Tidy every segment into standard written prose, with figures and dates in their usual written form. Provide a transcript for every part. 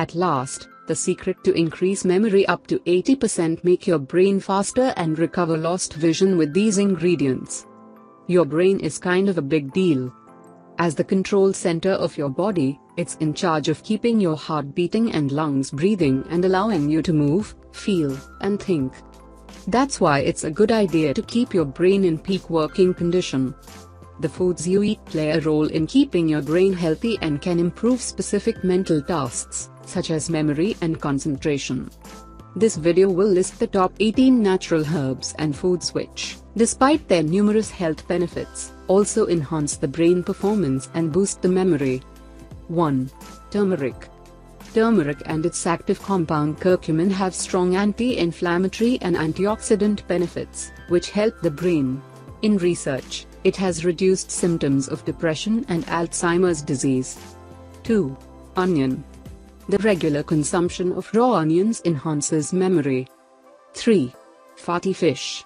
At last, the secret to increase memory up to 80%. Make your brain faster and recover lost vision with these ingredients. Your brain is kind of a big deal. As the control center of your body, it's in charge of keeping your heart beating and lungs breathing and allowing you to move, feel, and think. That's why it's a good idea to keep your brain in peak working condition. The foods you eat play a role in keeping your brain healthy and can improve specific mental tasks, such as memory and concentration. This video will list the top 18 natural herbs and foods which, despite their numerous health benefits, also enhance the brain performance and boost the memory. 1. Turmeric. Turmeric and its active compound curcumin have strong anti-inflammatory and antioxidant benefits, which help the brain. In research, it has reduced symptoms of depression and Alzheimer's disease. 2. Onion. The regular consumption of raw onions enhances memory. 3. Fatty fish.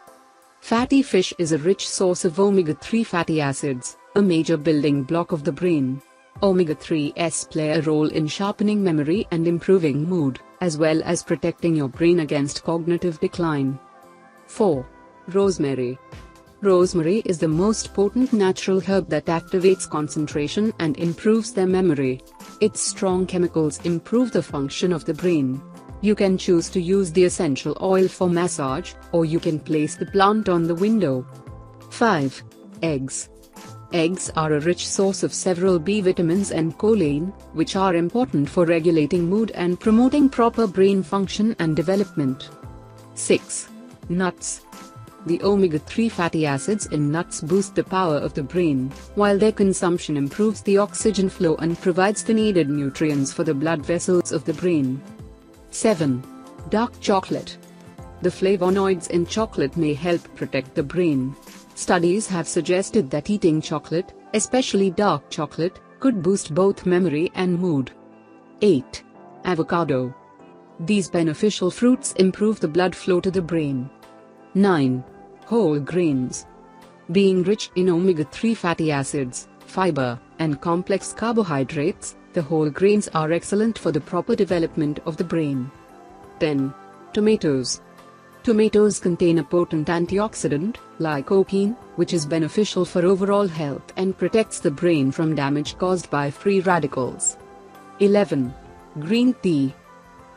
Fatty fish is a rich source of omega-3 fatty acids, a major building block of the brain. Omega-3s play a role in sharpening memory and improving mood, as well as protecting your brain against cognitive decline. 4. Rosemary. Rosemary is the most potent natural herb that activates concentration and improves their memory. Its strong chemicals improve the function of the brain. You can choose to use the essential oil for massage, or you can place the plant on the window. 5. Eggs. Eggs are a rich source of several B vitamins and choline, which are important for regulating mood and promoting proper brain function and development. 6. Nuts. The omega-3 fatty acids in nuts boost the power of the brain, while their consumption improves the oxygen flow and provides the needed nutrients for the blood vessels of the brain. 7. Dark chocolate. The flavonoids in chocolate may help protect the brain. Studies have suggested that eating chocolate, especially dark chocolate, could boost both memory and mood. 8. Avocado. These beneficial fruits improve the blood flow to the brain. 9. Whole grains. Being rich in omega-3 fatty acids, fiber, and complex carbohydrates, the whole grains are excellent for the proper development of the brain. 10. Tomatoes. Tomatoes contain a potent antioxidant, lycopene, which is beneficial for overall health and protects the brain from damage caused by free radicals. 11. Green tea.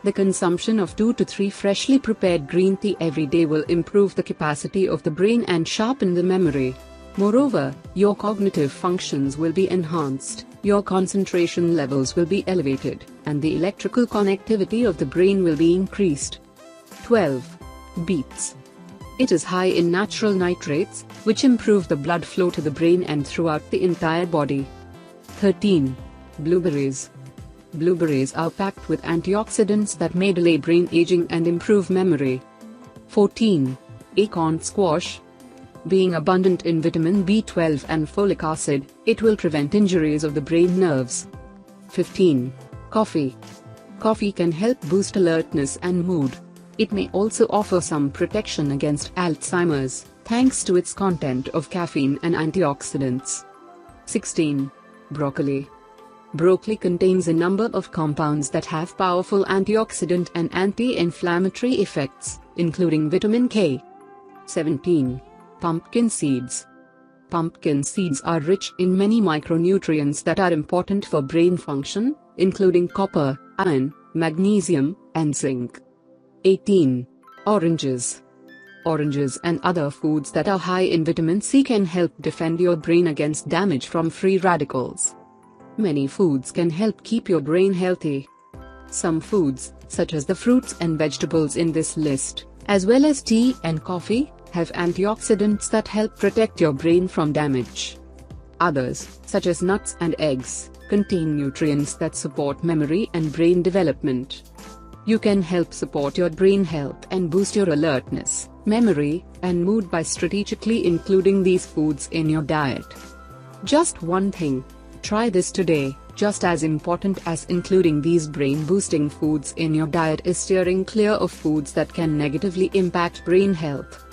The consumption of 2 to 3 freshly prepared green tea every day will improve the capacity of the brain and sharpen the memory. Moreover, your cognitive functions will be enhanced, your concentration levels will be elevated, and the electrical connectivity of the brain will be increased. 12. Beets. It is high in natural nitrates, which improve the blood flow to the brain and throughout the entire body. 13. Blueberries. Blueberries are packed with antioxidants that may delay brain aging and improve memory. 14. Acorn squash. Being abundant in vitamin B12 and folic acid, it will prevent injuries of the brain nerves. 15. Coffee. Coffee can help boost alertness and mood. It may also offer some protection against Alzheimer's, thanks to its content of caffeine and antioxidants. 16. Broccoli. Broccoli contains a number of compounds that have powerful antioxidant and anti-inflammatory effects, including vitamin K. 17. Pumpkin seeds. Pumpkin seeds are rich in many micronutrients that are important for brain function, including copper, iron, magnesium, and zinc. 18. Oranges. Oranges and other foods that are high in vitamin C can help defend your brain against damage from free radicals. Many foods can help keep your brain healthy. Some foods, such as the fruits and vegetables in this list, as well as tea and coffee, have antioxidants that help protect your brain from damage. Others, such as nuts and eggs, contain nutrients that support memory and brain development. You can help support your brain health and boost your alertness, memory, and mood by strategically including these foods in your diet. Just one thing. Try this today. Just as important as including these brain-boosting foods in your diet is steering clear of foods that can negatively impact brain health.